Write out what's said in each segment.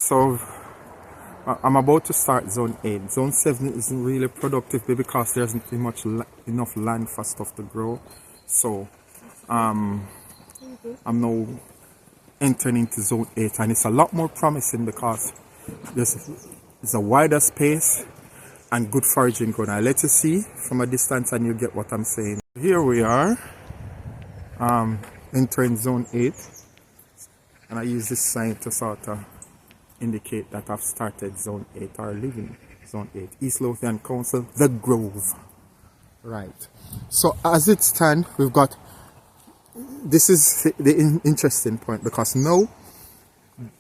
So I'm about to start zone 8. Zone 7 isn't really productive because there isn't enough land for stuff to grow. So I'm now entering into zone 8, and it's a lot more promising because there's a wider space and good foraging going. I'll let you see from a distance and you get what I'm saying. Here we are, entering zone 8, and I use this sign to sort of indicate that I've started zone 8 or leaving zone 8. East Lothian Council, The Grove. Right. So as it stands, we've got, this is the interesting point, because now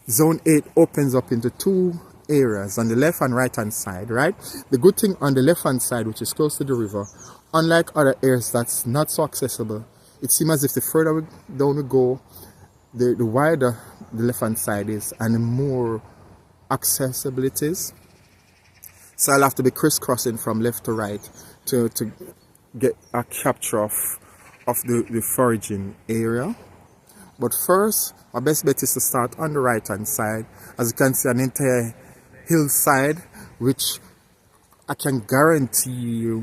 zone 8 opens up into two areas on the left and right hand side, right? The good thing on the left hand side, which is close to the river, unlike other areas that's not so accessible, it seems as if the further down we go, the wider the left hand side is and the more accessible it is. So I'll have to be crisscrossing from left to right to get a capture of the foraging area. But first, my best bet is to start on the right hand side. As you can see, an entire hillside, which I can guarantee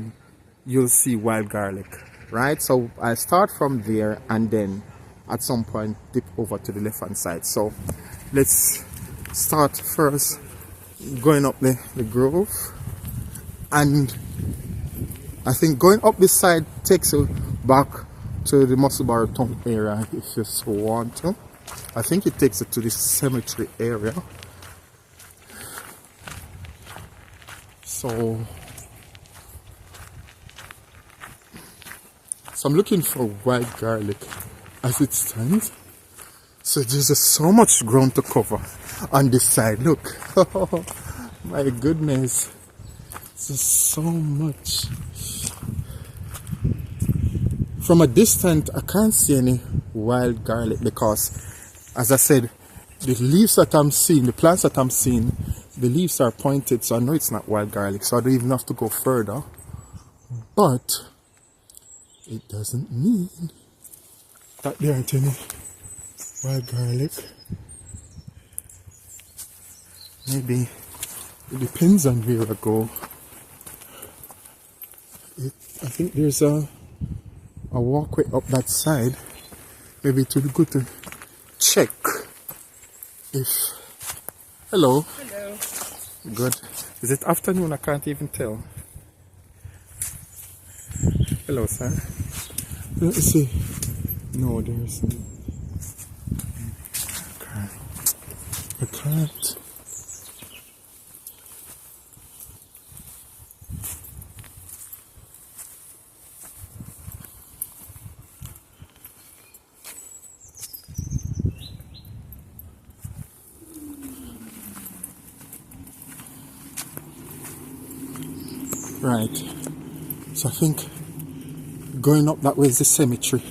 you'll see wild garlic, right? So I start from there and then at some point dip over to the left hand side. So let's start first going up the grove, and I think going up this side takes you back to the Musselburgh town area if you so want to. I think it takes you to this cemetery area. So I'm looking for wild garlic as it stands. So there's just so much ground to cover on this side. Look, oh, my goodness, there's so much. From a distance, I can't see any wild garlic because, as I said, the leaves that I'm seeing, the plants that I'm seeing, the leaves are pointed, so I know it's not wild garlic, so I don't even have to go further. But it doesn't mean that there aren't any wild garlic. Maybe it depends on where I go. I think there's a walkway up that side. Maybe it would be good to check if... Hello. Hello. Good. Is it afternoon? I can't even tell. Hello, sir. Let me see. No, there's... I can't. Right. So I think going up that way is the cemetery.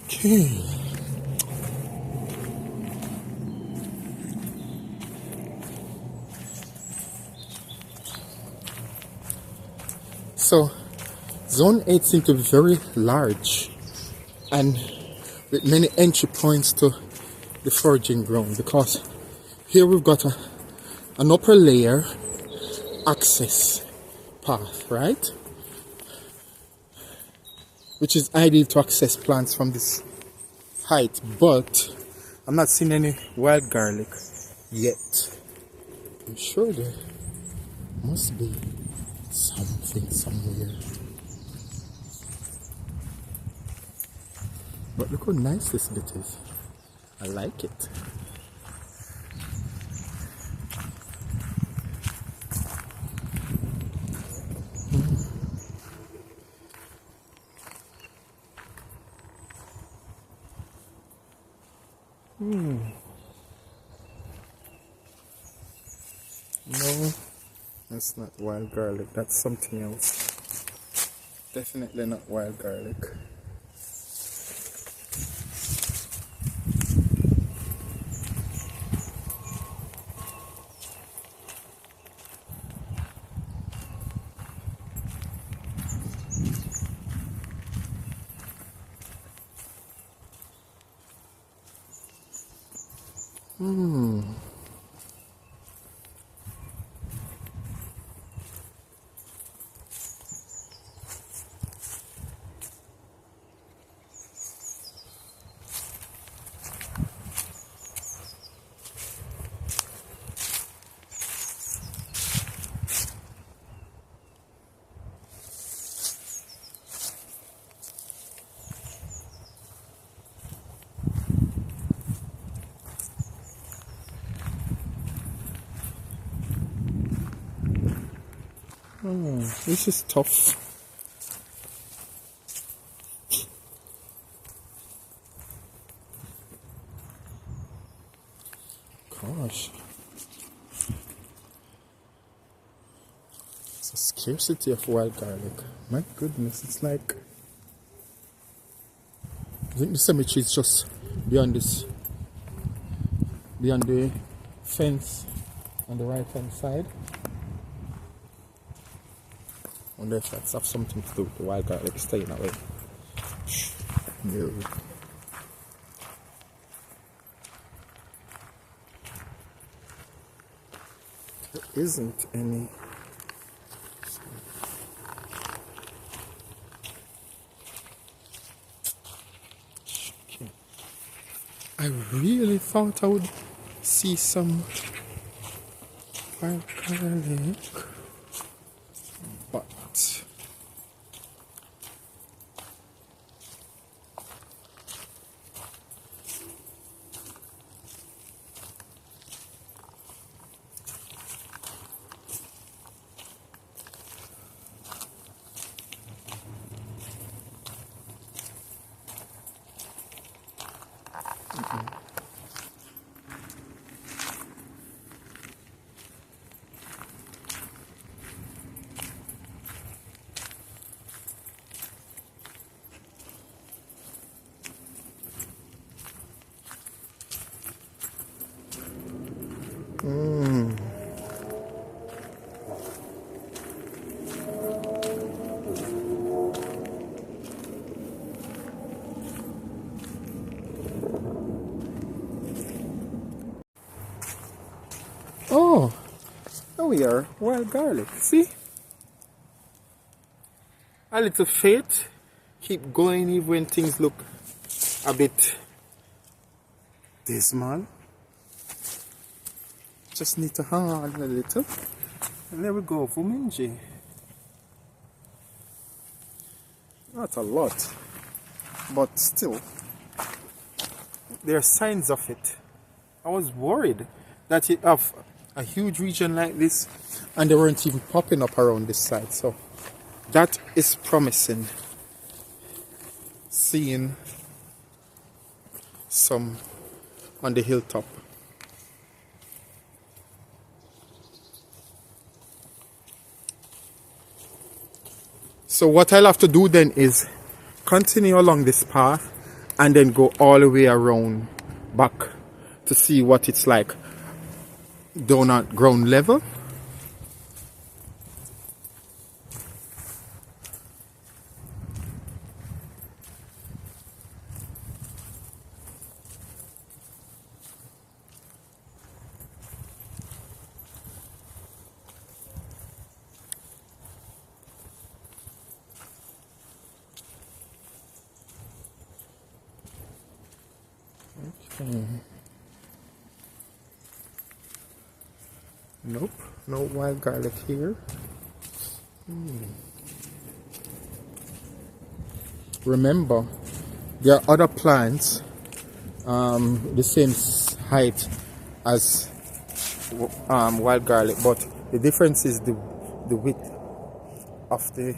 Okay. So zone 8 seems to be very large and with many entry points to the foraging ground, because here we've got an upper layer access path, right, which is ideal to access plants from this height, but I'm not seeing any wild garlic yet. I'm sure there must be something somewhere. But look how nice this bit is. I like it. No, that's not wild garlic. That's something else. Definitely not wild garlic. This is tough. Gosh. It's a scarcity of wild garlic. My goodness, it's like... I think the cemetery is just beyond this, beyond the fence on the right hand side. I wonder if that's have something to do with the wild garlic staying away. No. There isn't any. I really thought I would see some wild garlic, but oh, there we are, wild garlic. See? A little faith, keep going even when things look a bit dismal. Just need to hang on a little. And there we go, Fuminji. Not a lot, but still, there are signs of it. I was worried that you have a huge region like this and they weren't even popping up around this side, so that is promising. Seeing some on the hilltop. So what I'll have to do then is continue along this path and then go all the way around back to see what it's like down at ground level. Okay. Nope, no wild garlic here. Remember, there are other plants the same height as wild garlic, but the difference is the width of the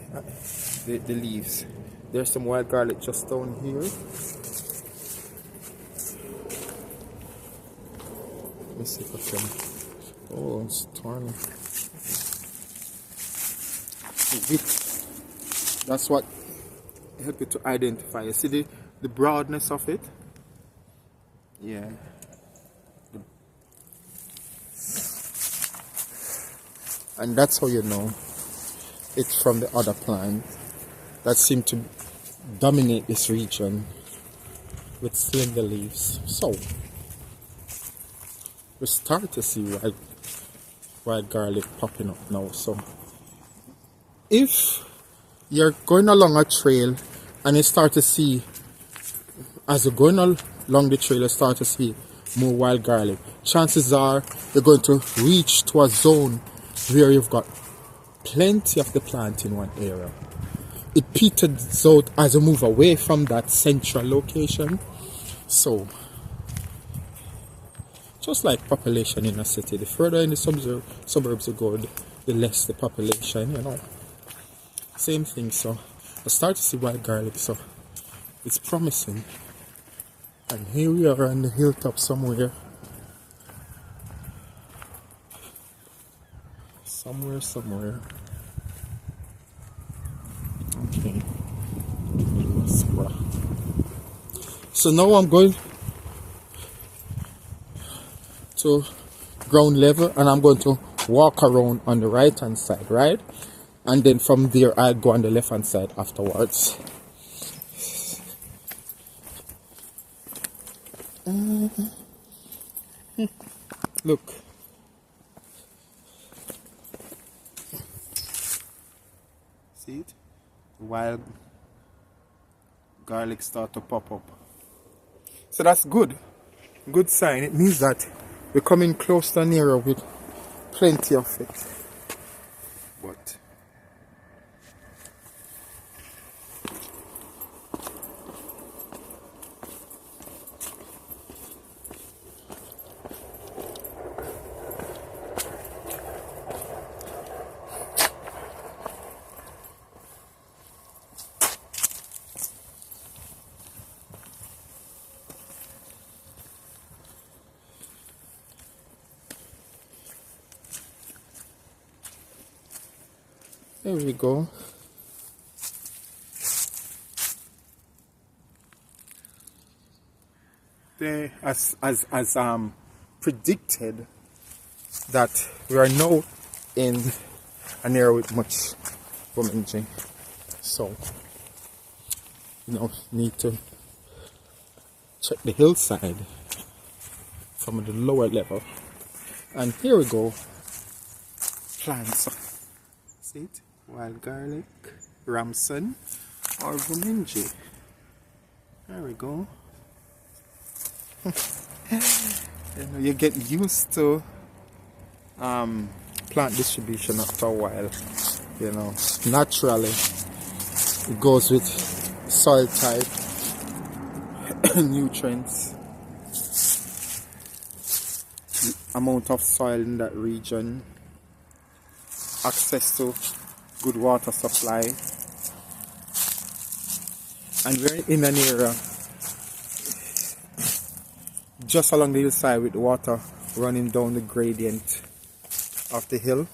leaves. There's some wild garlic just down here. Let me see if I can. Oh, it's torn. The width. That's what helps you to identify. You see the broadness of it? Yeah. And that's how you know it's from the other plant that seem to dominate this region with slender leaves. So we start to see wild garlic popping up now. So if you're going along a trail and you start to see, as you're going along the trail, you start to see more wild garlic, chances are you're going to reach to a zone where you've got plenty of the plant in one area. It peters out as you move away from that central location. So just like population in a city, the further in the suburbs you go, the less the population, you know. Same thing. So I start to see wild garlic, so it's promising. And here we are on the hilltop somewhere. Somewhere. Okay. So now I'm going to ground level and I'm going to walk around on the right hand side, right? And then from there I'll go on the left hand side afterwards. Look. See it? Wild garlic start to pop up. So that's good. Good sign. It means that we're coming close to an area with plenty of it. But there we go. There, as predicted, that we are now in an area with much foraging. So you know, need to check the hillside from the lower level. And here we go. Plants. See it? Wild garlic, ramson, or gomenji. There we go. You know, you get used to plant distribution after a while. You know, naturally it goes with soil type, nutrients, amount of soil in that region, access to good water supply. And we're in an area just along the hillside with water running down the gradient of the hill,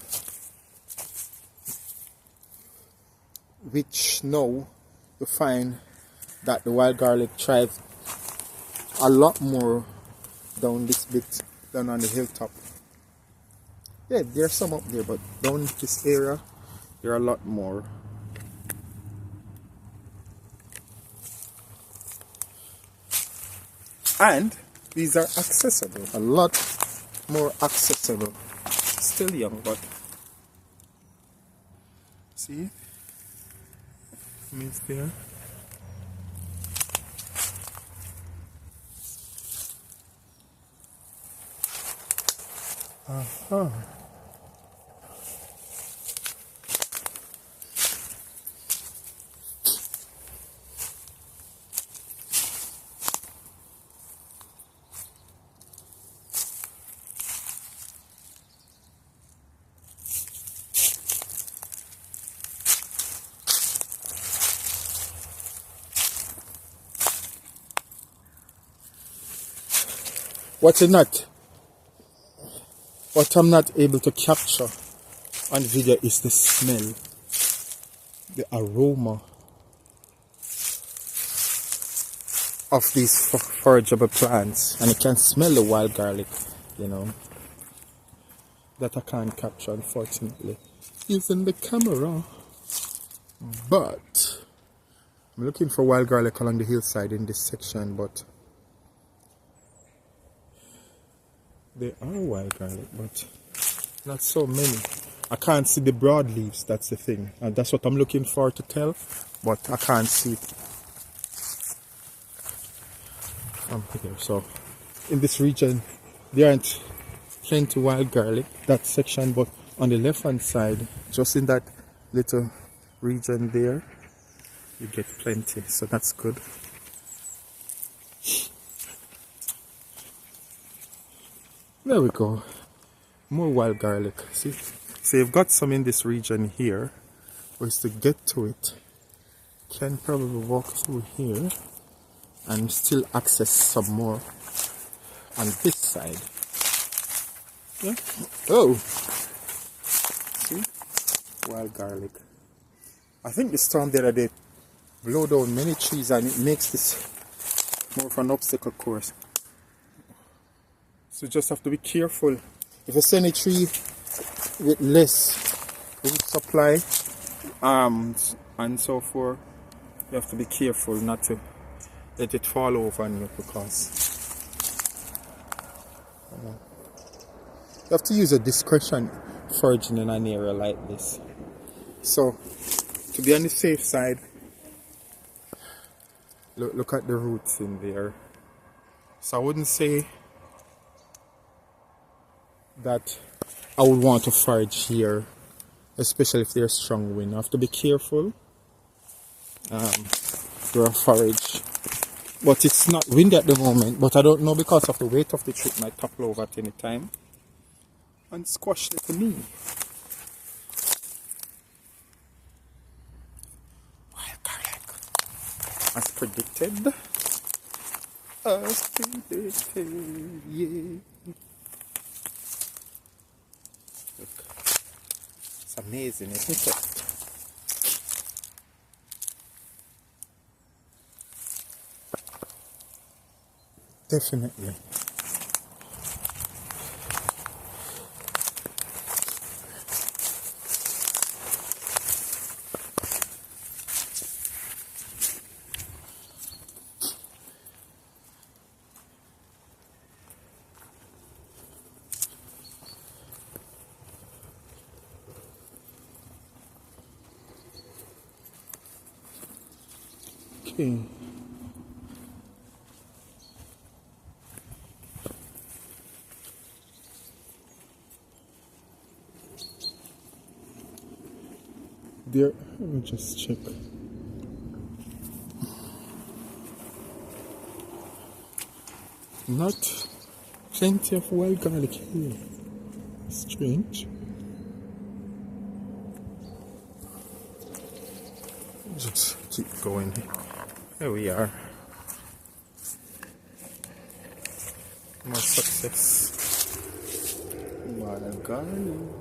which now you find that the wild garlic thrives a lot more down this bit than on the hilltop. Yeah, there's some up there, but down this area there are a lot more. And these are accessible, a lot more accessible. Still young, but see, it's there. What I'm not able to capture on video is the smell, the aroma of these forageable plants, and you can smell the wild garlic, you know, that I can't capture unfortunately using the camera. But I'm looking for wild garlic along the hillside in this section, but There are wild garlic, but not so many. I can't see the broad leaves, that's the thing. And that's what I'm looking for to tell, but I can't see it from here. So in this region, there aren't plenty wild garlic, that section, but on the left hand side, just in that little region there, you get plenty, so that's good. There we go. More wild garlic. See? So you've got some in this region here. But to get to it, can probably walk through here and still access some more on this side. Yeah. Oh! See? Wild garlic. I think the storm there, they blow down many trees and it makes this more of an obstacle course. So just have to be careful. If you see any tree with less root supply and so forth, you have to be careful not to let it fall over on you, because you have to use a discretion foraging in an area like this. So to be on the safe side, look at the roots in there. So I wouldn't say that I would want to forage here, especially if there's strong wind. I have to be careful for a forage. But it's not windy at the moment, but I don't know, because of the weight of the tree, it might topple over at any time and squash the knee. Wild garlic. As predicted. As predicted, yeah. Look. It's amazing, isn't it? Definitely. Okay. There, let me just check. Not plenty of wild garlic here. Strange. Just keep going. Here we are. More success. Wild garlic.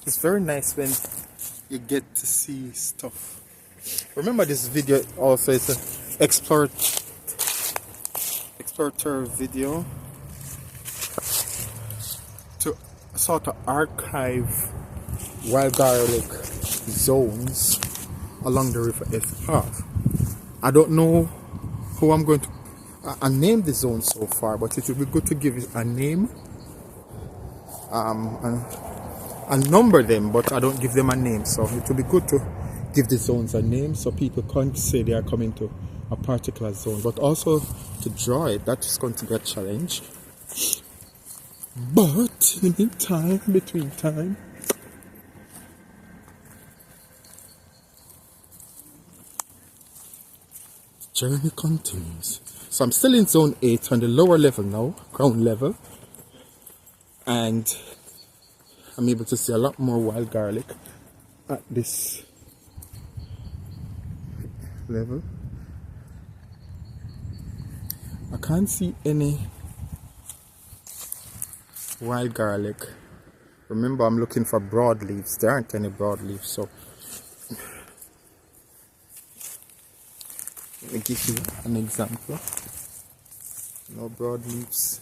It's very nice when you get to see stuff. Remember, this video also is an explorator video to sort of archive wild garlic zones along the River F path. I don't know who I'm going to name the zone so far, but it would be good to give it a name and number them, but I don't give them a name. So it would be good to give the zones a name so people can't say they are coming to a particular zone, but also to draw it. That is going to be a challenge. But in the meantime, between time, journey continues. So I'm still in zone 8 on the lower level now, ground level, and I'm able to see a lot more wild garlic at this level. I can't see any wild garlic. Remember, I'm looking for broadleaves. There aren't any broadleaves, so let me give you an example. No broadleaves.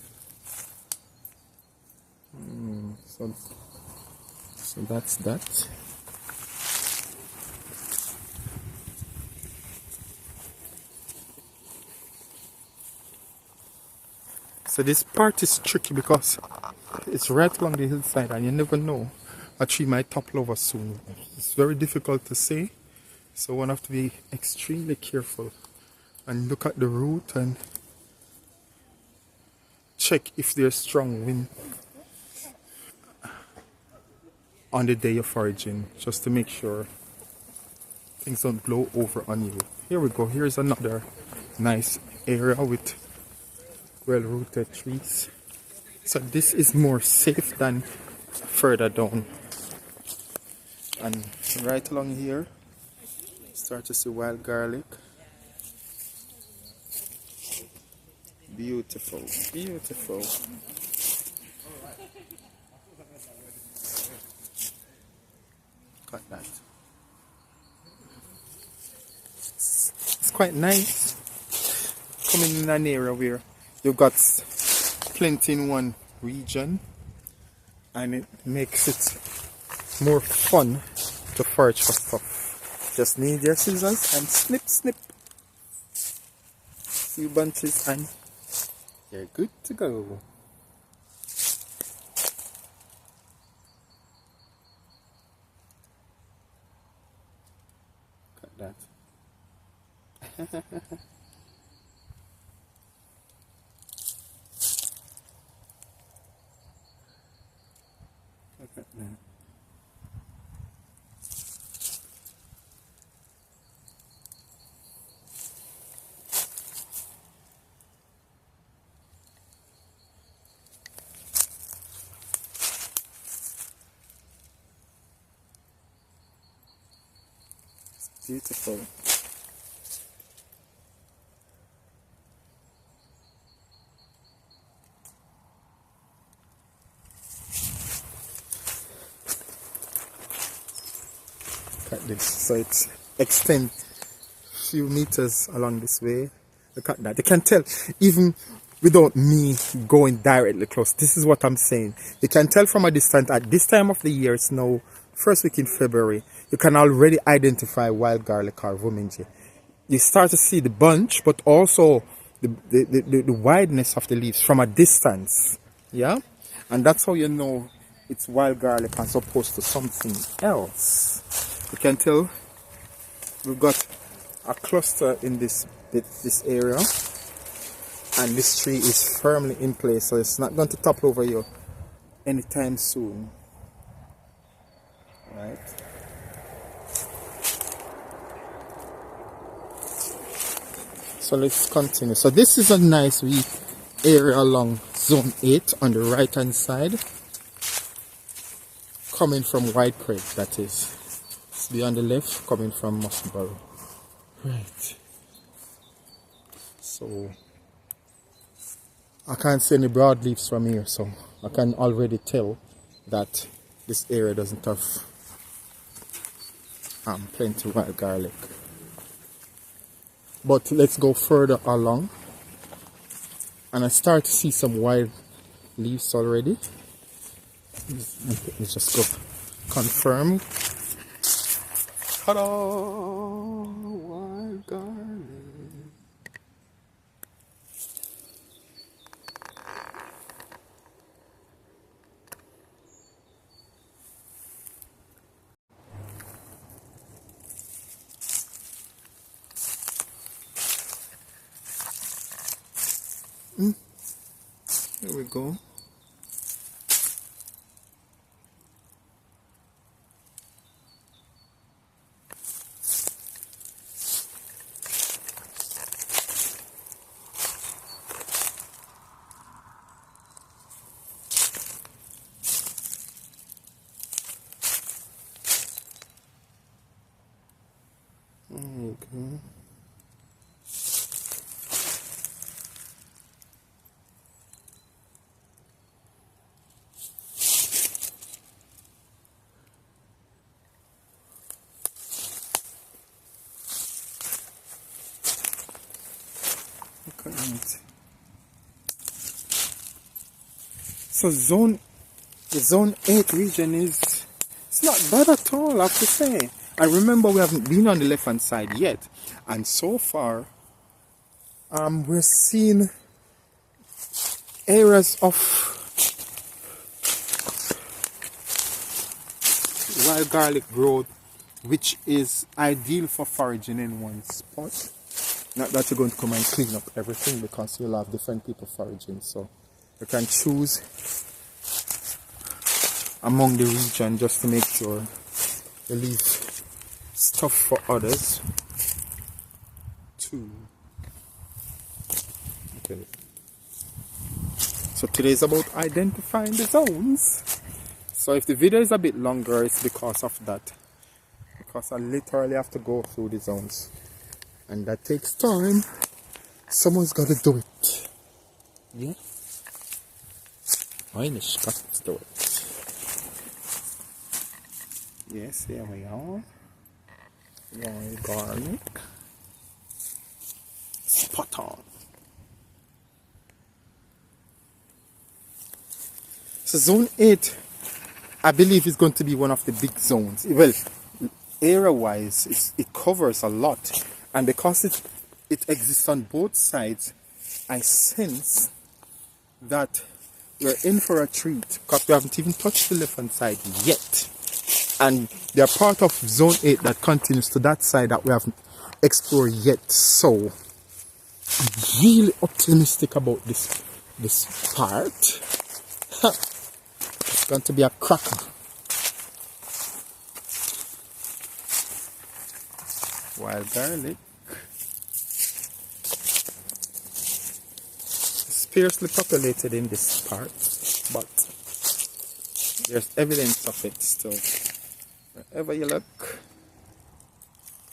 So that's that. So this part is tricky because it's right along the hillside and you never know, a tree might topple over soon. It's very difficult to say, so one have to be extremely careful and look at the root and check if there's strong wind on the day you're foraging, just to make sure things don't blow over on you. Here we go. Here's another nice area with well-rooted trees. So this is more safe than further down. And right along here, start to see wild garlic. Beautiful, beautiful. Got that. It's quite nice coming in an area where you've got plenty in one region, and it makes it more fun to forage for stuff. Just need your scissors and snip snip few bunches and you're good to go. Cut that. Look at that. It's beautiful. At this, so it's extend few meters along this way. Look at that. You can tell even without me going directly close. This is what I'm saying. You can tell from a distance at this time of the year. It's now first week in February. You can already identify wild garlic or wominji. You start to see the bunch, but also the wideness of the leaves from a distance. Yeah, and that's how you know it's wild garlic as opposed to something else. You can tell we've got a cluster in this area, and this tree is firmly in place, so it's not going to topple over you anytime soon. Right. So let's continue. So this is a nice wee area along zone 8 on the right hand side, coming from White Creek, that is. Be on the left, coming from Musselburgh. Right. So I can't see any broadleaves from here, so I can already tell that this area doesn't have plenty of wild garlic. But let's go further along, and I start to see some wild leaves already. Let's just go confirm. Ta-da! Wild garlic. Here we go. Okay. Look at it. So zone The zone 8 region is, it's not bad at all, I have to say. I remember we haven't been on the left hand side yet, and so far we're seeing areas of wild garlic growth, which is ideal for foraging in one spot. Not that you're going to come and clean up everything, because you'll have different people foraging, so you can choose among the region just to make sure you leave stuff for others too. Okay. So today is about identifying the zones. So if the video is a bit longer, it's because of that. Because I literally have to go through the zones. And that takes time. Someone's got to do it. Yeah? Einisch got to do it. Yes, here we are. Wild garlic. Spot on. So zone 8, I believe, is going to be one of the big zones. Well, area-wise, it covers a lot. And because it exists on both sides, I sense that we're in for a treat, because we haven't even touched the left-hand side yet. And they're part of zone 8 that continues to that side that we haven't explored yet. So I'm really optimistic about this part. It's going to be a cracker. Wild garlic. Sparsely populated in this part, but there's evidence of it still. Wherever you look.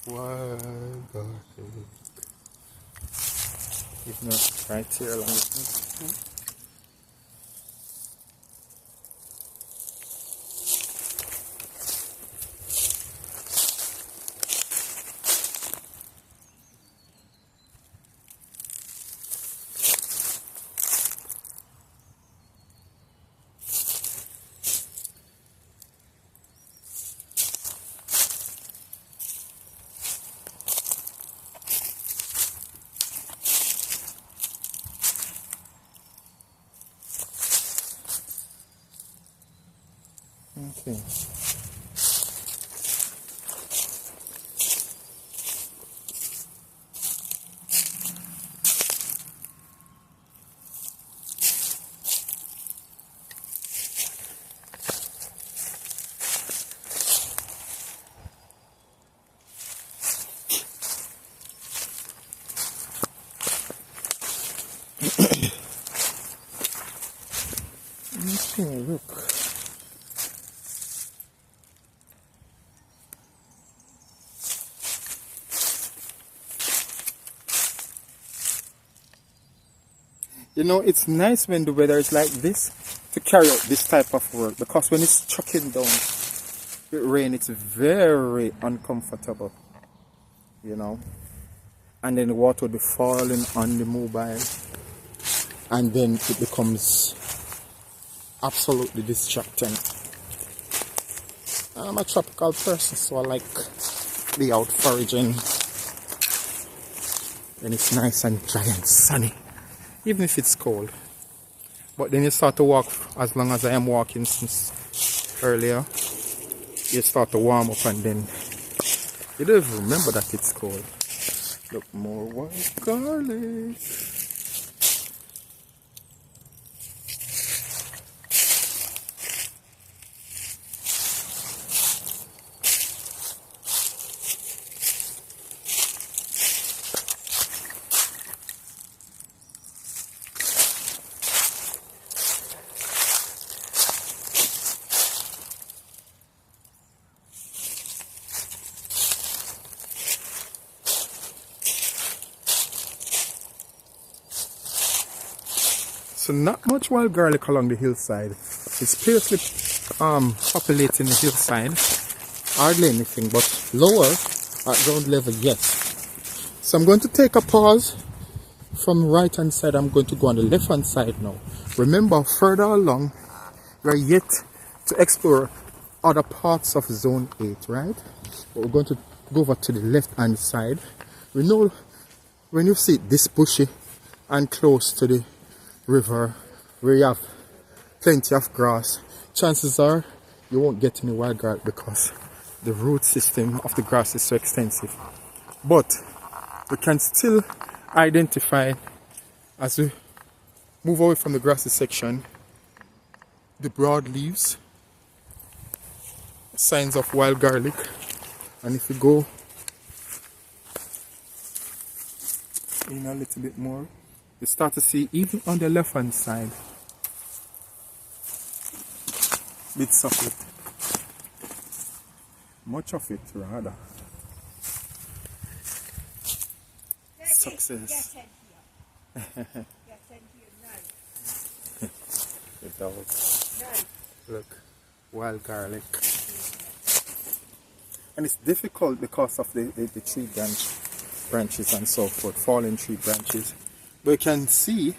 Wild garlic. Even right here along the okay. Okay, look. You know, it's nice when the weather is like this to carry out this type of work, because when it's chucking down with rain, it's very uncomfortable, you know. And then the water will be falling on the mobile, and then it becomes absolutely distracting. I'm a tropical person, so I like the out foraging when it's nice and dry and sunny, even if it's cold. But then you start to walk, as long as I am walking since earlier, you start to warm up, and then you don't even remember that it's cold. Look, more wild garlic. So not much wild garlic along the hillside. It's sparsely populating the hillside. Hardly anything, but lower at ground level, yes. So I'm going to take a pause from right hand side. I'm going to go on the left hand side now. Remember, further along, we're yet to explore other parts of zone 8, right? But we're going to go over to the left hand side. We know when you see this bushy and close to the river where you have plenty of grass, chances are you won't get any wild garlic because the root system of the grass is so extensive. But we can still identify, as we move away from the grassy section, the broad leaves, signs of wild garlic. And if you go in a little bit more, you start to see even on the left hand side bits of it, much of it rather. Success. The dog. Look, wild garlic. And it's difficult because of the tree branches and so forth, fallen tree branches. But you can see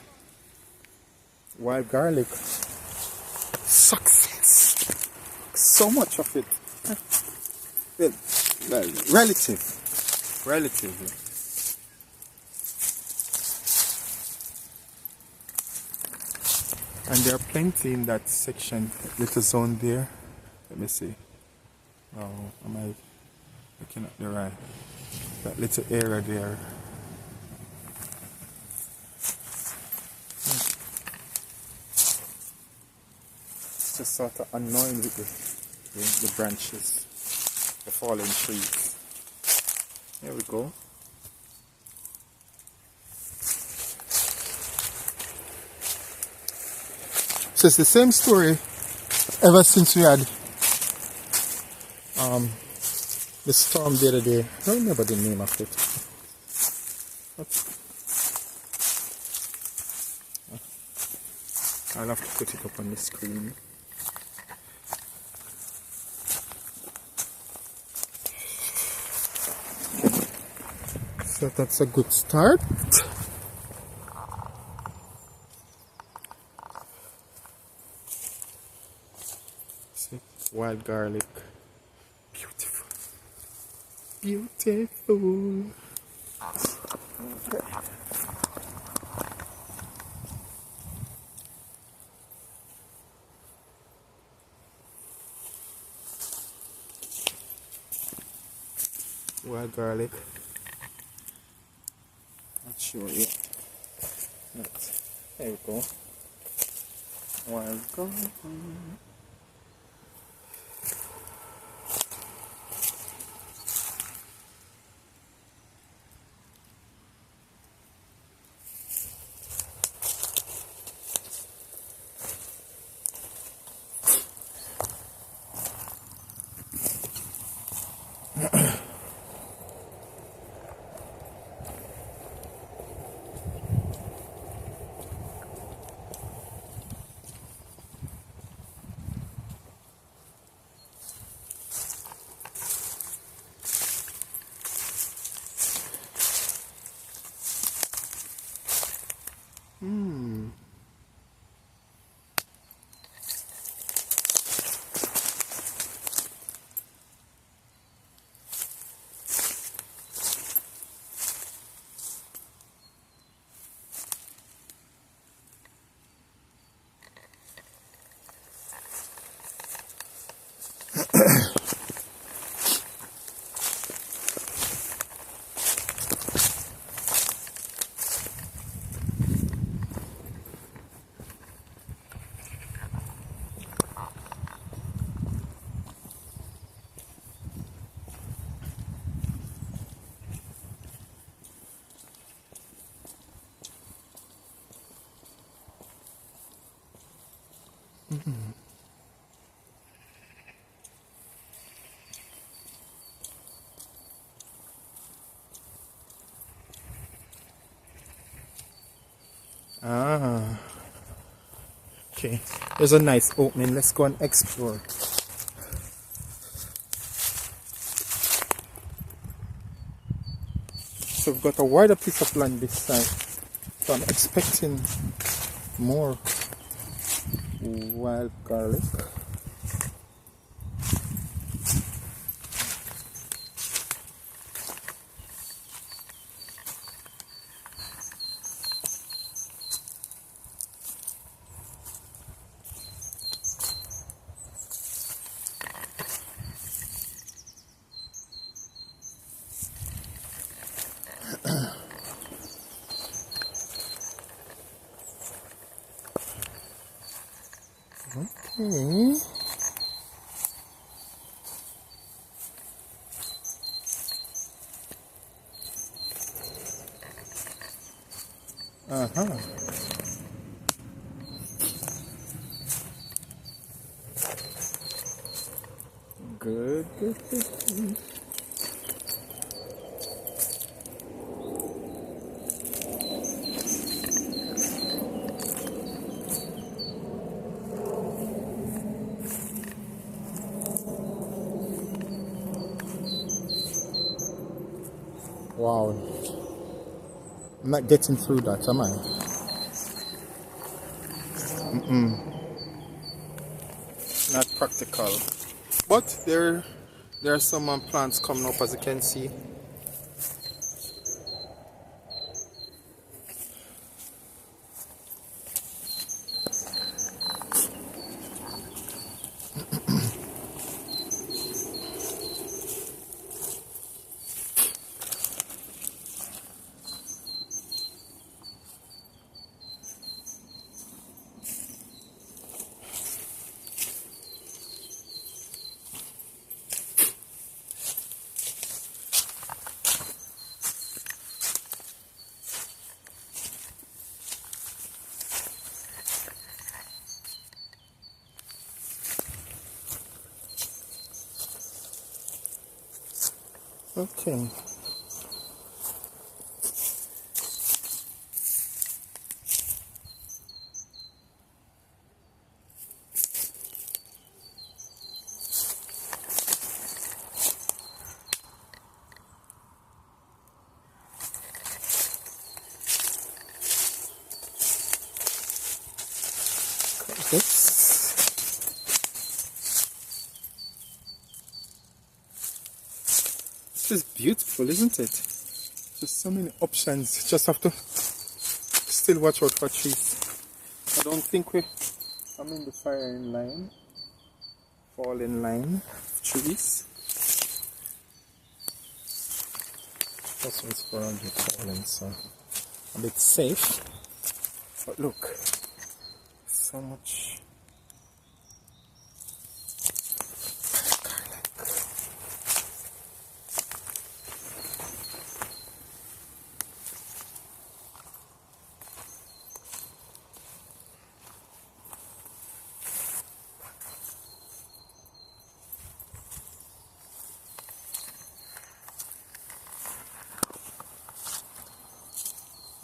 wild garlic. Success. So much of it. Well, relatively. And there are plenty in that section, little zone there. Let me see. Oh, am I looking at the right? That little area there. It's just sort of annoying with the branches, the fallen trees. There we go. So it's the same story ever since we had the storm the other day. I don't remember the name of it. I'll have to put it up on the screen. So that's a good start. See, wild garlic. Beautiful. Beautiful. Wild garlic. Not sure yet. There we go. Wild garlic. Ah, okay. There's a nice opening. Let's go and explore. So we've got a wider piece of land this side. So I'm expecting more wild garlic. Okay. Uh-huh. Good, good, good, good. Wow. I'm not getting through that, am I? Not practical. But there are some plants coming up, as you can see. Okay. This. This is beautiful, isn't it? Just so many options. Just have to still watch out for trees. I don't think I'm in the firing line. Fall in line. Trees. This one's Forage falling, so a bit safe. But look, so much.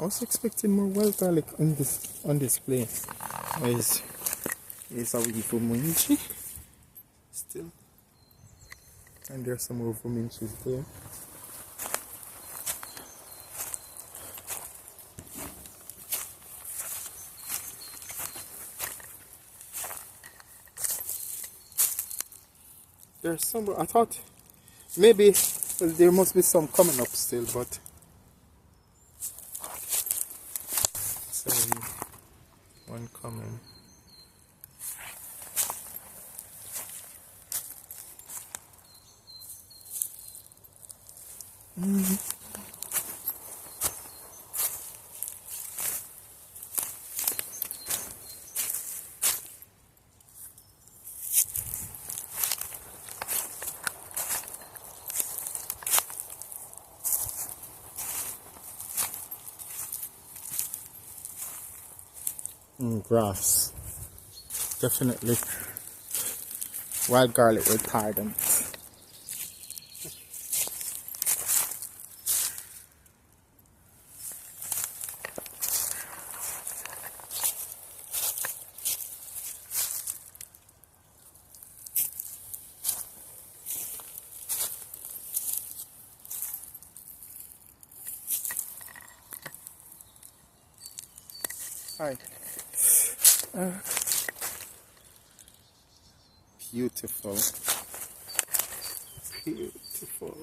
I was expecting more wild garlic on this place. Is a wee fumunchi still, and there's some more fumunchis there. There's some. I thought maybe there must be some coming up still, but so one coming. Grass. Definitely wild garlic retardant. Hi. Beautiful. Beautiful.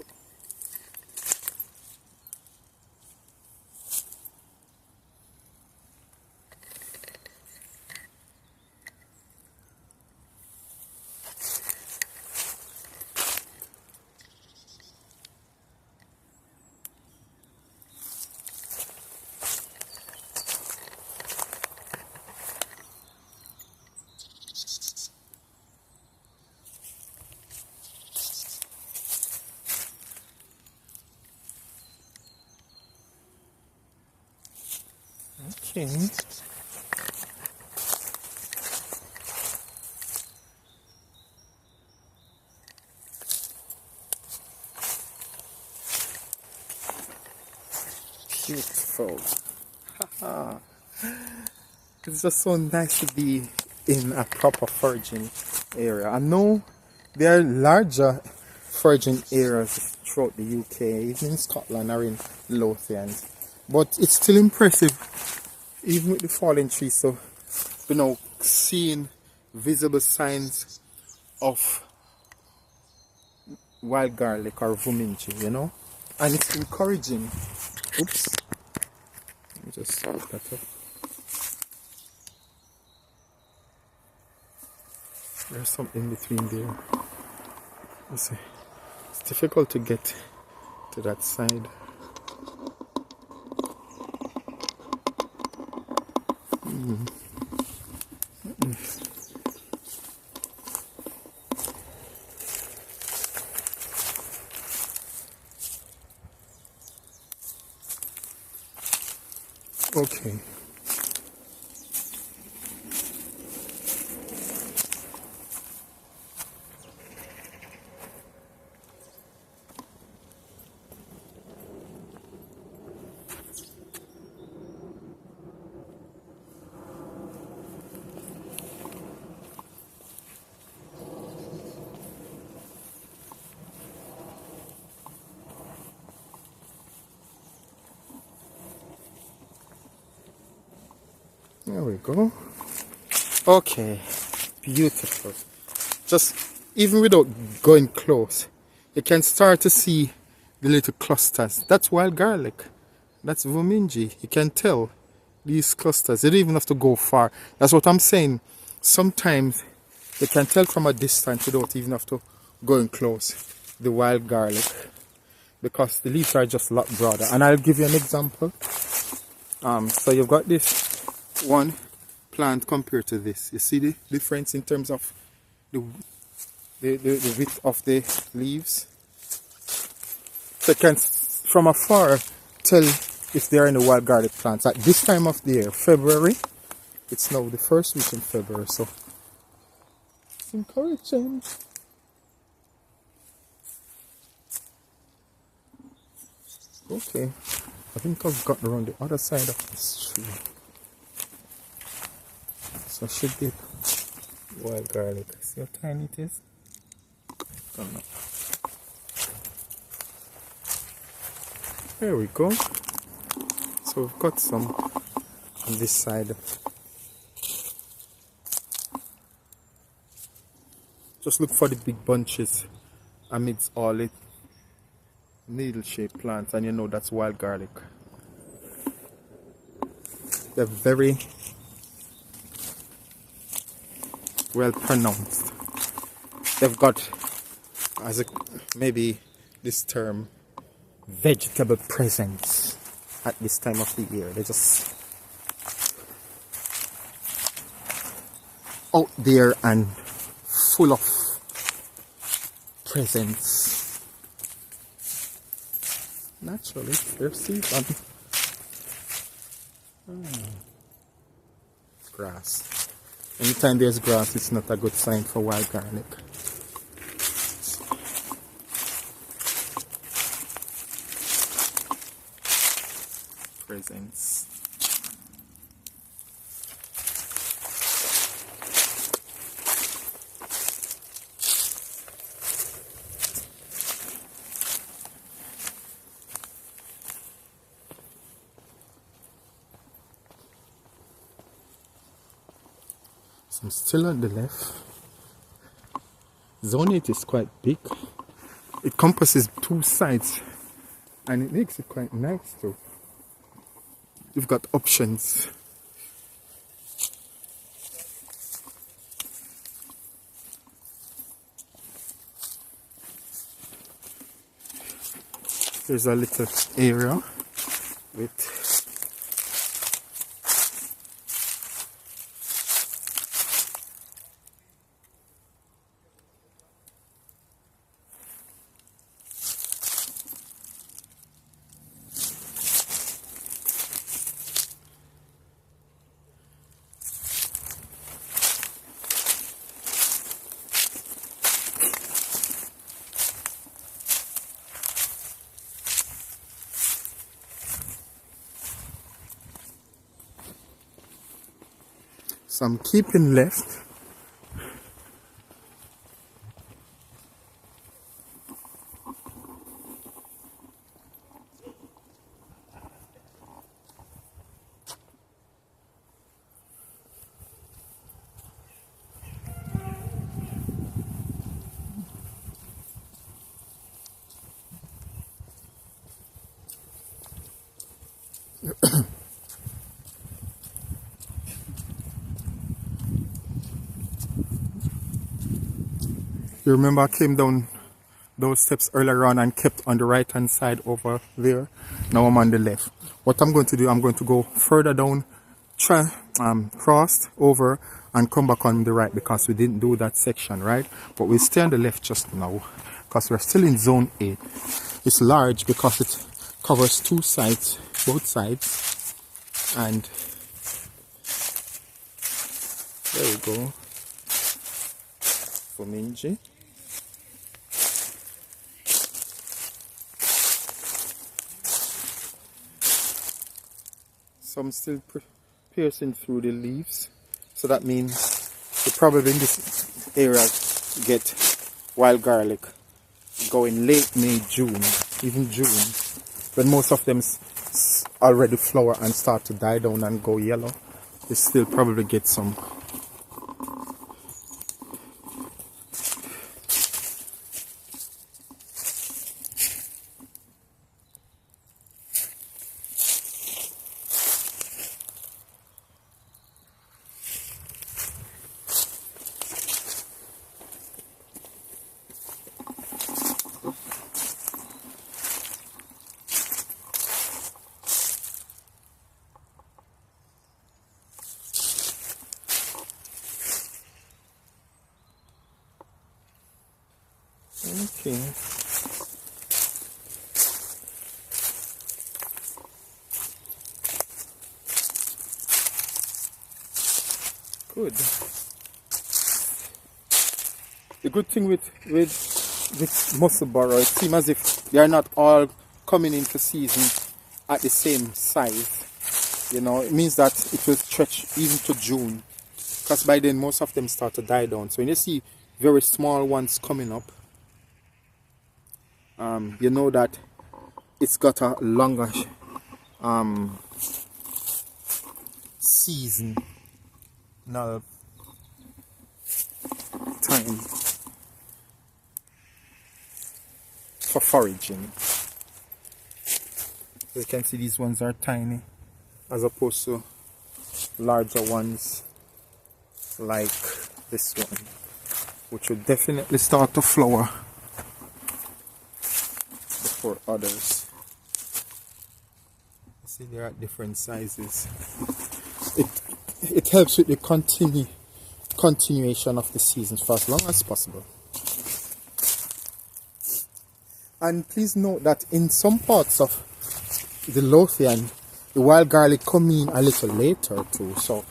Okay. Beautiful. Haha. It's just so nice to be in a proper foraging area. I know there are larger foraging areas throughout the UK, even in Scotland or in Lothians, but it's still impressive, even with the fallen trees. So, seeing visible signs of wild garlic or vuminji, and it's encouraging. Oops, let me just put that up. There's some in between there. You see, it's difficult to get to that side. Okay. There we go. Okay, beautiful. Just even without going close, you can start to see the little clusters. That's wild garlic. That's vuminji. You can tell these clusters. You don't even have to go far. That's what I'm saying. Sometimes you can tell from a distance. You don't even have to go in close. The wild garlic, because the leaves are just a lot broader. And I'll give you an example. So you've got this one plant compared to this. You see the difference in terms of the width of the leaves? So you can from afar tell if they are in the wild garlic plants. At this time of the year, February, it's now the first week in February, so it's encouraging. Okay, I think I've gotten around the other side of this tree. So should be wild garlic. See how tiny it is? Don't know. There we go. So we've got some on this side. Just look for the big bunches amidst all the needle-shaped plants, and you know that's wild garlic. They're very well pronounced. They've got, as maybe this term, vegetable presence at this time of the year. They're just out there and full of presence. Naturally, there's season. Grass. Anytime there's grass, it's not a good sign for wild garlic. Presence. So I'm still on the left. Zone 8 is quite big. It compasses 2 sides and it makes it quite nice too. You've got options. There's a little area with So I'm keeping left. You remember I came down those steps earlier on and kept on the right hand side over there. Now I'm on the left. What I'm going to do, I'm going to go further down, cross over and come back on the right because we didn't do that section, right? But we stay on the left just now because we're still in zone 8. It's large because it covers two sides, both sides. And there we go. Fuminji. Some still piercing through the leaves, so that means we probably in this area get wild garlic going late May, June, even June, when most of them already flower and start to die down and go yellow. We still probably get some. Okay. Good. The good thing with mussel burrow, it seems as if they are not all coming into season at the same size. You know, it means that it will stretch even to June, because by then most of them start to die down. So when you see very small ones coming up, you know that it's got a longer seasonal time for foraging. So you can see these ones are tiny as opposed to larger ones like this one, which will definitely start to flower before others. See, they're at different sizes. It helps with the continuation of the seasons for as long as possible. And please note that in some parts of the Lothian, the wild garlic come in a little later too. So,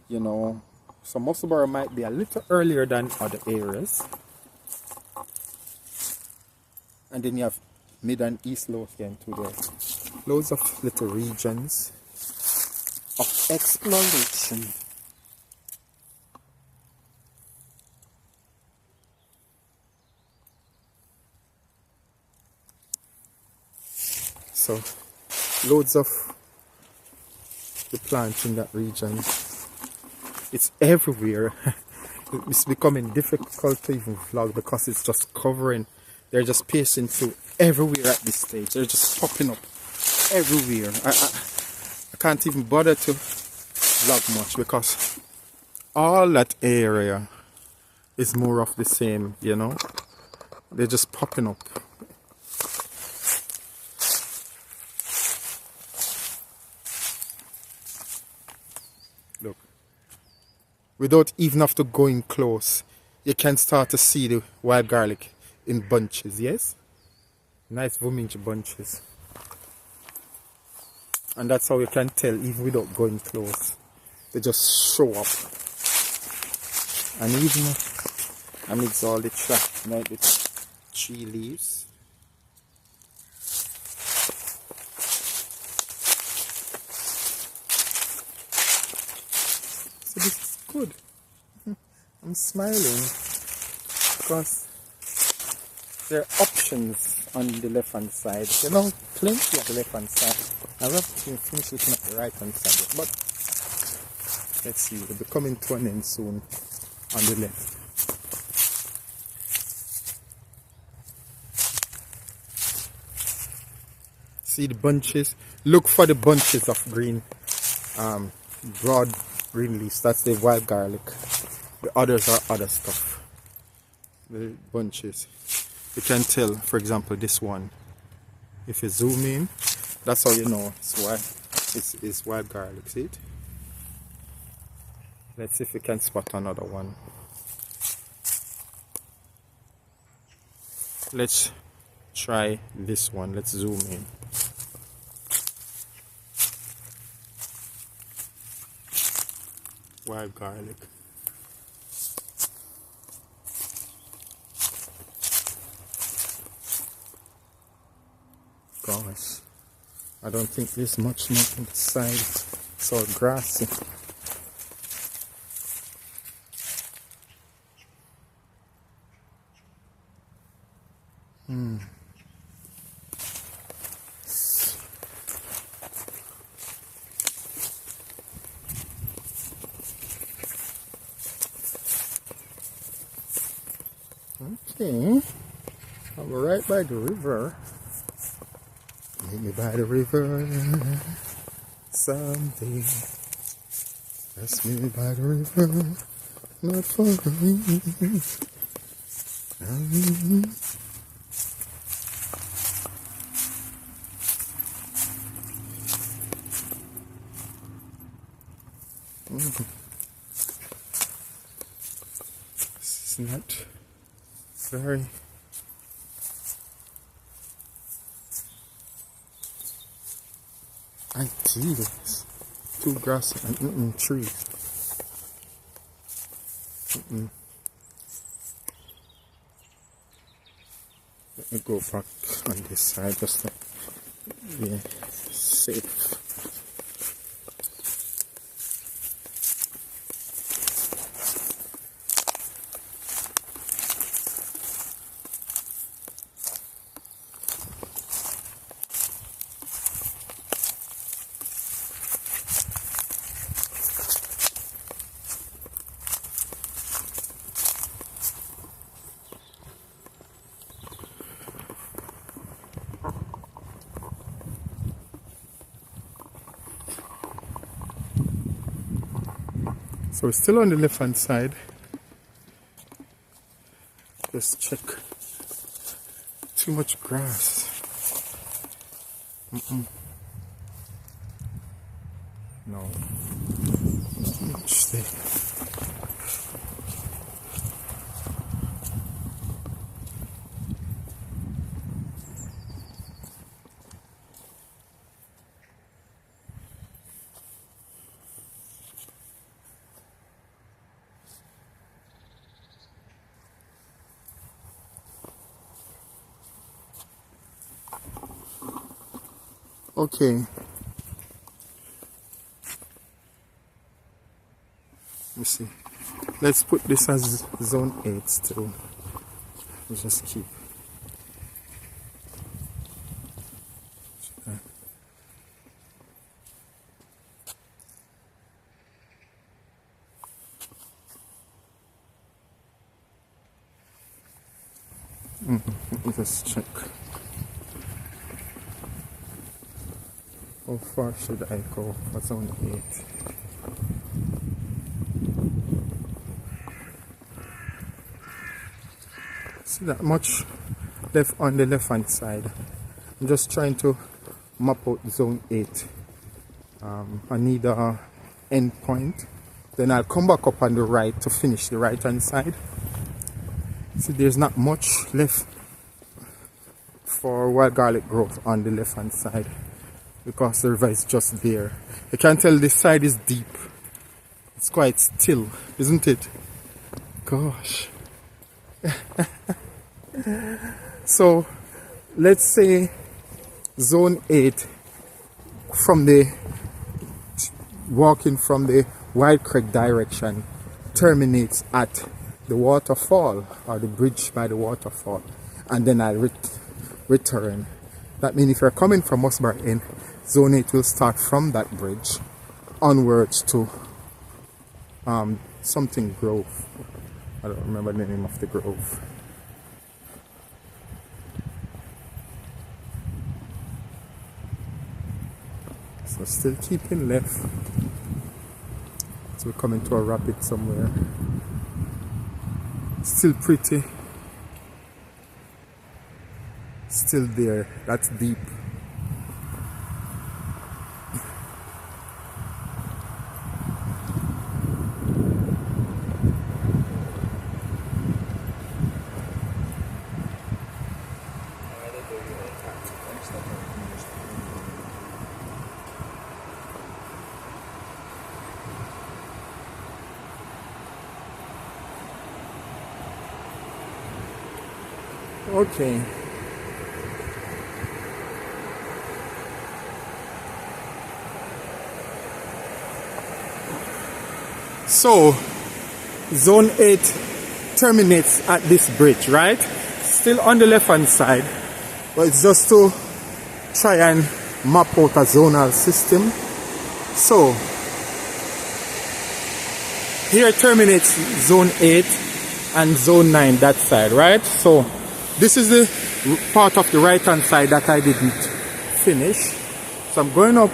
you know, some mussel burrow might be a little earlier than other areas. And then you have Mid and East Lothian too there. Loads of little regions of exploration. So, loads of the plants in that region. It's everywhere. It's becoming difficult to even vlog because it's just covering. They're just piercing through everywhere at this stage. They're just popping up everywhere. I can't even bother to vlog much because all that area is more of the same, you know. They're just popping up. Look, without even have to go in close, you can start to see the wild garlic in bunches, yes? Nice Vominji bunches. And that's how you can tell even without going close. They just show up. And even amidst all the trash, like the tree leaves. So this is good. I'm smiling because there are options on the left hand side. You know, plenty at the left hand side. I have to finish looking at the right hand side, but let's see, we'll be coming to an end soon on the left. See the bunches? Look for the bunches of green, broad green leaves. That's the wild garlic. The others are other stuff. The bunches. You can tell, for example, this one. If you zoom in, that's how you know it's wild garlic. See it? Let's see if we can spot another one. Let's try this one. Let's zoom in. Wild garlic. Gosh, I don't think there's much more on the side. It's all grassy. Okay, I'm right by the river. Meet me by the river someday. Let's meet me by the river, not far away. This is not very ideal. Too grassy and trees. Let me go back on this side just to be safe. So we're still on the left hand side. Just check. Too much grass. No. Not much there. Okay. Let me see. Let's put this as zone 8 still. We'll just keep. Let me just check. How far should I go for zone 8? See that much left on the left hand side. I'm just trying to map out zone 8. I need a end point. Then I'll come back up on the right to finish the right hand side. See, there's not much left for wild garlic growth on the left hand side, because the river is just there. You can tell this side is deep. It's quite still, isn't it? Gosh. So let's say zone 8, from the walking from the Wild Creek direction, terminates at the waterfall or the bridge by the waterfall, and then I'll return. That means if you're coming from Musbar in, Zone 8 will start from that bridge onwards to something Grove. I don't remember the name of the grove. So still keeping left. So we're coming to a rapid somewhere. Still pretty. Still there. That's deep. Okay. So, Zone 8 terminates at this bridge, right? Still on the left hand side, but it's just to try and map out a zonal system. So, here terminates Zone 8 and Zone 9 that side, right? So, this is the part of the right hand side that I didn't finish. So I'm going up.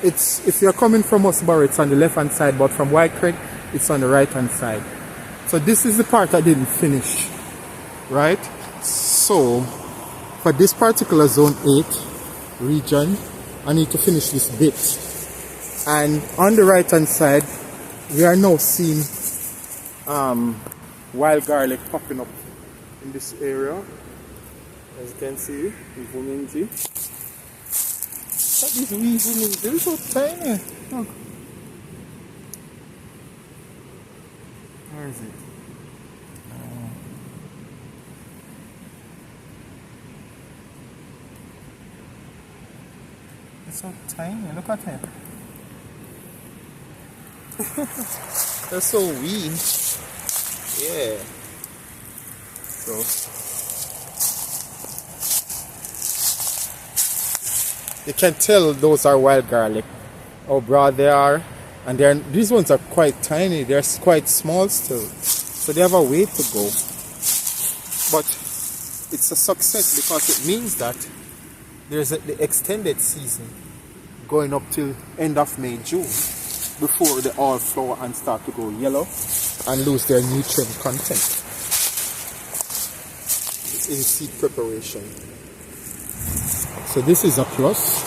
It's, if you're coming from Musbar, it's on the left hand side, but from White Creek, it's on the right hand side. So this is the part I didn't finish, right? So for this particular Zone 8 region, I need to finish this bit. And on the right hand side, we are now seeing wild garlic popping up in this area, as you can see, Vuminji. That is wee Vuminji, they're so tiny. Look. Where is it? It's so tiny, look at it. They're so wee. Yeah. So you can tell those are wild garlic, how broad they are, and these ones are quite tiny, they're quite small still, so they have a way to go. But it's a success because it means that there's the extended season going up till end of May, June, before they all flower and start to go yellow and lose their nutrient content in seed preparation. So this is a plus.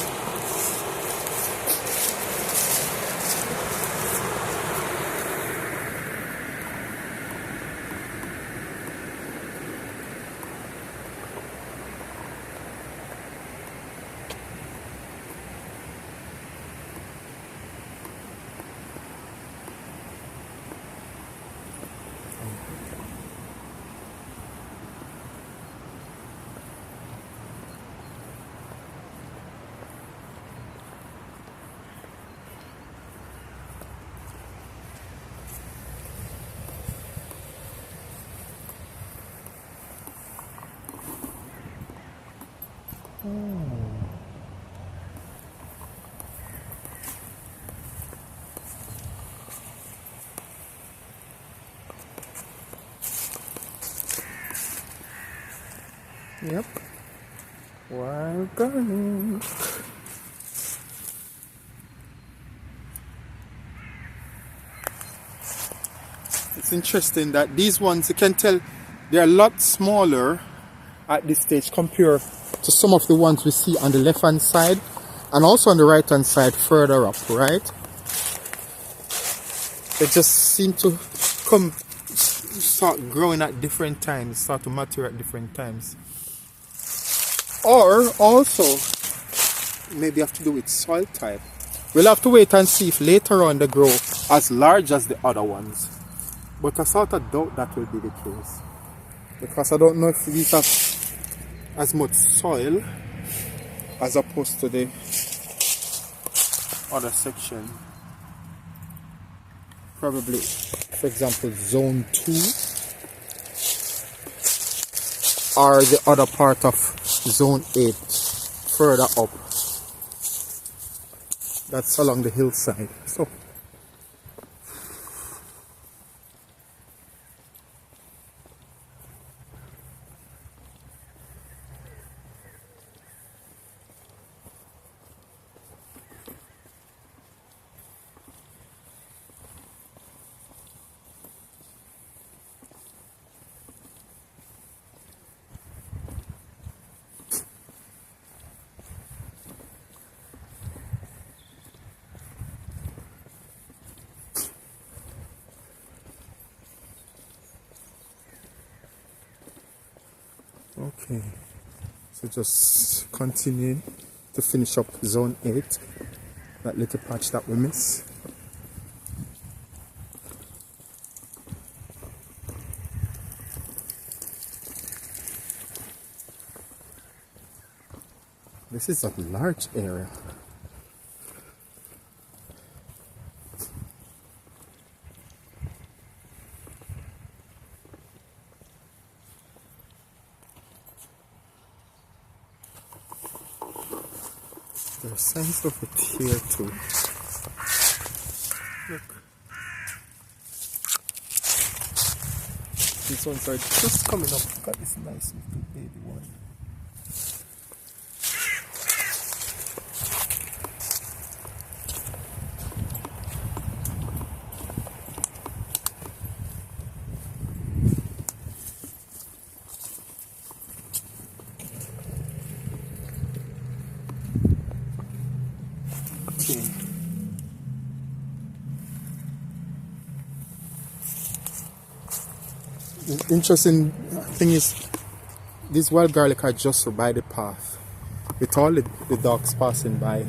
Yep. Wild garlic. It's interesting that these ones, you can tell they're a lot smaller at this stage compared to some of the ones we see on the left hand side and also on the right hand side further up, right? They just seem to start growing at different times, start to mature at different times. Or also maybe have to do with soil type. We'll have to wait and see if later on they grow as large as the other ones. But I sort of doubt that will be the case, because I don't know if these have as much soil as opposed to the other section. Probably for example, zone 2 or the other part of zone 8 further up. That's along the hillside. So okay, so just continuing to finish up zone 8, that little patch that we missed. This is a large area. There are signs of it here too. Look. These ones are just coming up. Look at this nice little baby one. The interesting thing is, these wild garlic are just by the path. With all the dogs passing by,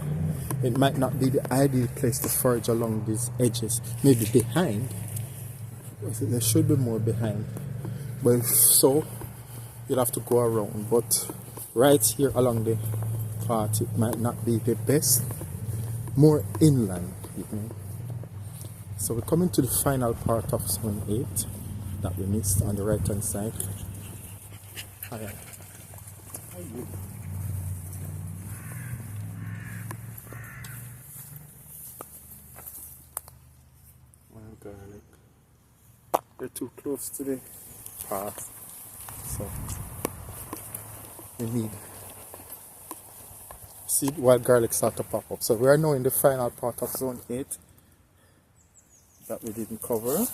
it might not be the ideal place to forage along these edges. Maybe behind. There should be more behind. But if so, you'll have to go around. But right here along the path, it might not be the best. More inland, you know. So we're coming to the final part of zone 8 that we missed on the right hand side. Hiya. How are you? Wild garlic. They're too close to the path, so we need. See, wild garlic start to pop up. So we are now in the final part of zone 8 that we didn't cover.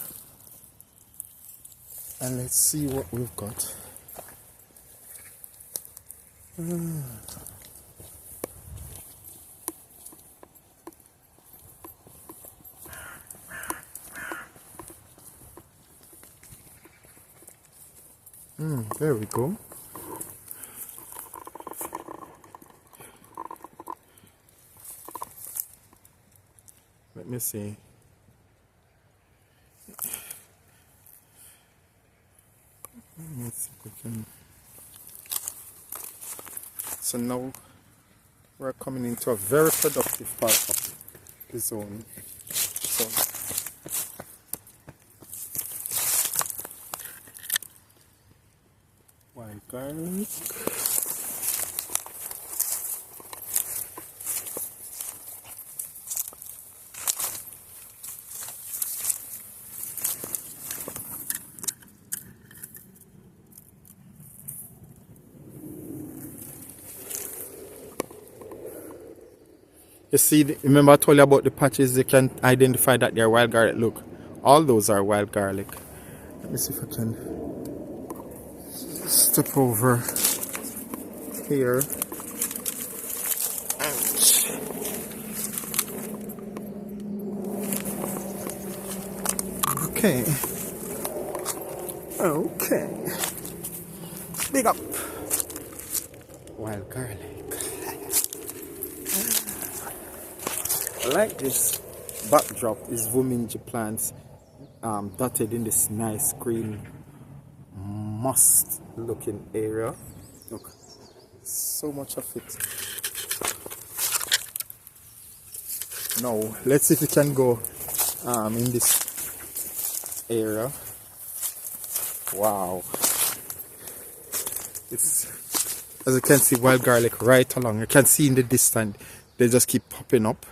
And let's see what we've got. There we go. Let me see. Let's see if we can. So now we're coming into a very productive part of the zone. So wild garlic. You see, remember I told you about the patches, you can identify that they're wild garlic. Look, all those are wild garlic. Let me see if I can step over here. Ouch. Okay. Okay. Big up. Wild garlic. I like this backdrop is Vominji plants dotted in this nice green moss looking area. Look, so much of it. Now let's see if we can go in this area. Wow. It's, as you can see, wild garlic right along. You can see in the distance, they just keep popping up.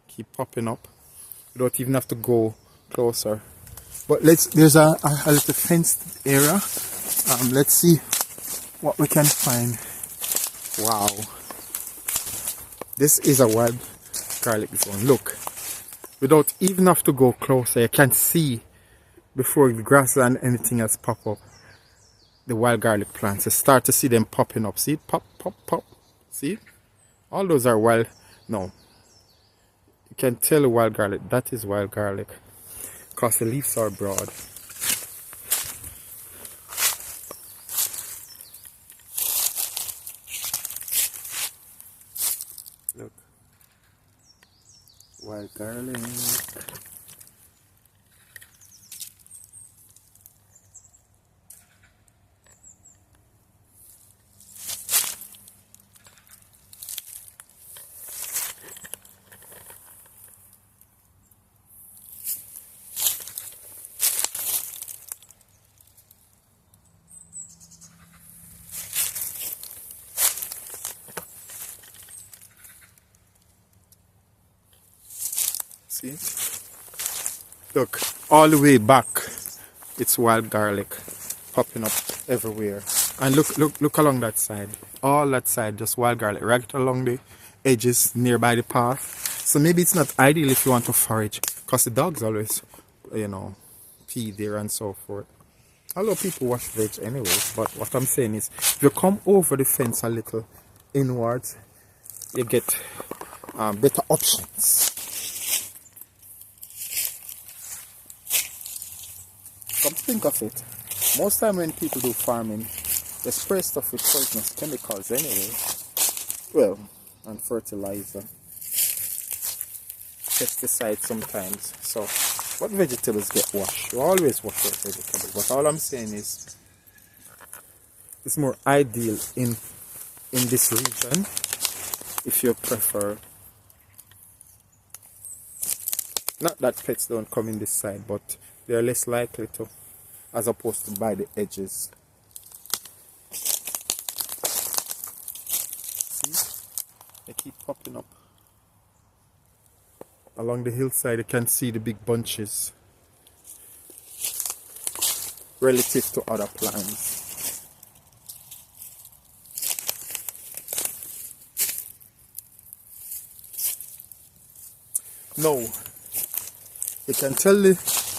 Keep popping up. You don't even have to go closer. But there's a little fenced area. Let's see what we can find. Wow. This is a wild garlic zone. Look. Without even have to go closer, you can see before the grass and anything else pop up. The wild garlic plants. You start to see them popping up. See it? Pop, pop, pop. See it? All those are wild. No. You can tell the wild garlic. That is wild garlic. Because the leaves are broad. Look. Wild garlic. See? Look, all the way back, it's wild garlic popping up everywhere. And look along that side. All that side, just wild garlic, right along the edges nearby the path. So maybe it's not ideal if you want to forage, because the dogs always, you know, pee there and so forth. Although people wash veg anyway, but what I'm saying is, if you come over the fence a little inwards, you get better options. Come to think of it, most time when people do farming, they spray stuff with poisonous chemicals anyway. Well, and fertilizer, pesticides sometimes. So, what vegetables get washed? You always wash your vegetables. But all I'm saying is, it's more ideal in this region if you prefer. Not that pets don't come in this side, but they are less likely to, as opposed to by the edges. See? They keep popping up. Along the hillside, you can see the big bunches relative to other plants. Now, you can tell the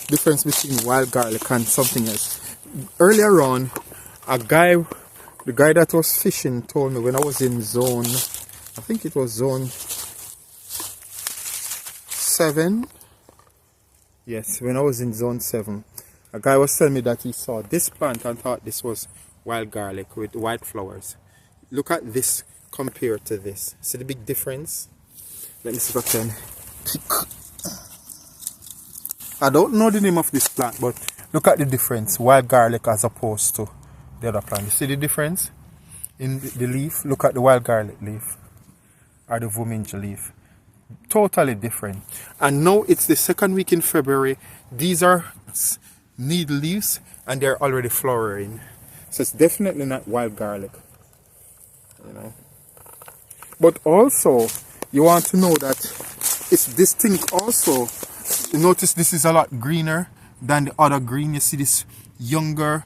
difference between wild garlic and something else. Earlier on, the guy that was fishing told me when I was in zone, I think it was zone 7. Yes, when I was in zone 7, a guy was telling me that he saw this plant and thought this was wild garlic with white flowers. Look at this compared to this. See the big difference? Let me see if I can pick. I don't know the name of this plant, but look at the difference. Wild garlic as opposed to the other plant. You see the difference in the leaf? Look at the wild garlic leaf or the Vominja leaf. Totally different. And now it's the second week in February. These are needle leaves and they're already flowering. So it's definitely not wild garlic. You know. But also, you want to know that it's distinct also. You notice this is a lot greener than the other green. You see this younger,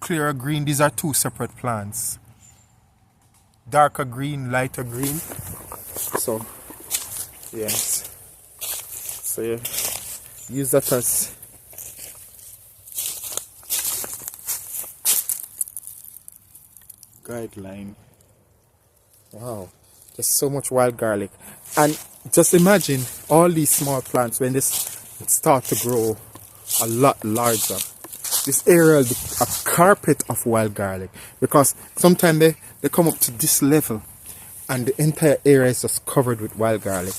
clearer green. These are two separate plants. Darker green, lighter green. So, yes. So, yeah. Use that as guideline. Wow. There's so much wild garlic. And just imagine all these small plants when they start to grow a lot larger. This area will be a carpet of wild garlic, because sometimes they come up to this level and the entire area is just covered with wild garlic.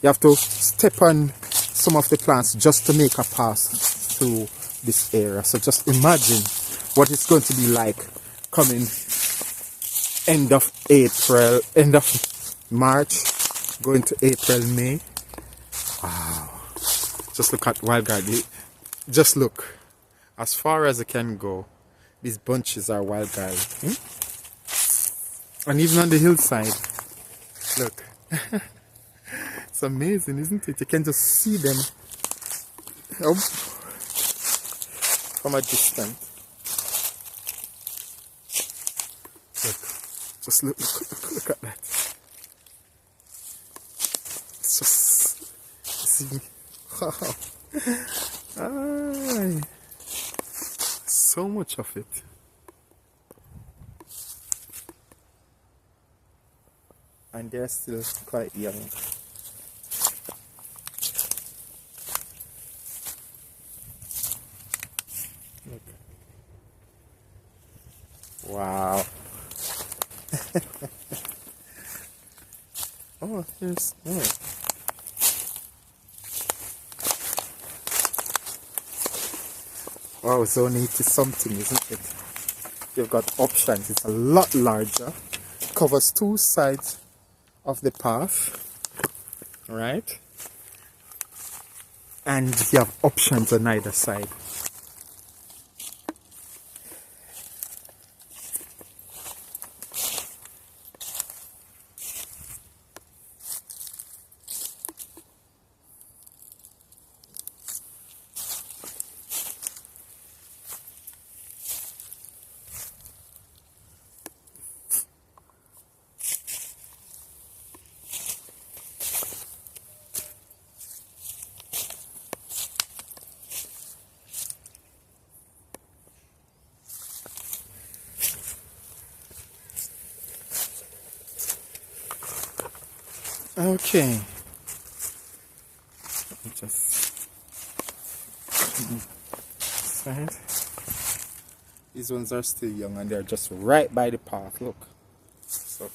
You have to step on some of the plants just to make a pass through this area. So just imagine what it's going to be like coming end of April, end of March, going to April, May. Wow. Just look at wild garlic. Just look, as far as it can go, these bunches are wild garlic. And even on the hillside, look. It's amazing, isn't it? You can just see them from a distance. Look, just look at that. It's just, see, wow. Aye. So much of it. And they're still quite young. Look. Wow. Oh, here's more. Wow, zone 8 is something, isn't it? You've got options. It's a lot larger. Covers two sides of the path. Right? And you have options on either side. Okay. Just side. These ones are still young and they're just right by the path. Look. So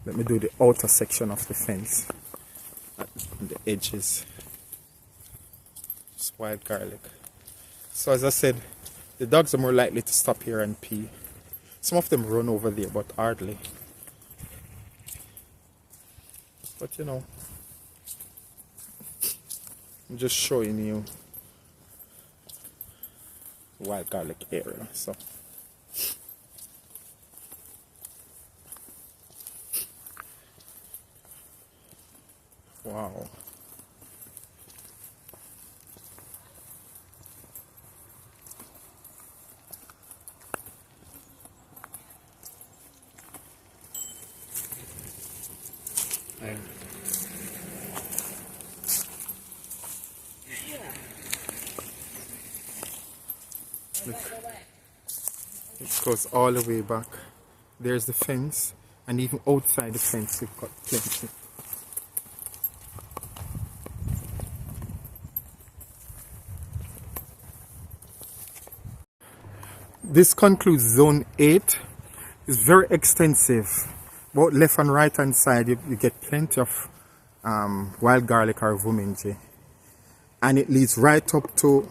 let me do the outer section of the fence at the edges. Just wild garlic. So as I said, the dogs are more likely to stop here and pee. Some of them run over there, but hardly. But you know, I'm just showing you the wild garlic area. So wow. Look, it goes all the way back. There's the fence, and even outside the fence we've got plenty. This concludes zone 8. It's very extensive. Both left and right hand side you get plenty of wild garlic or vuminji, and it leads right up to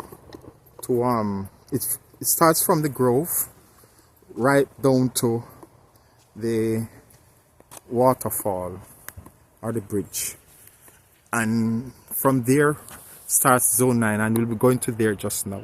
it starts from the grove right down to the waterfall or the bridge, and from there starts zone 9, and we'll be going to there just now.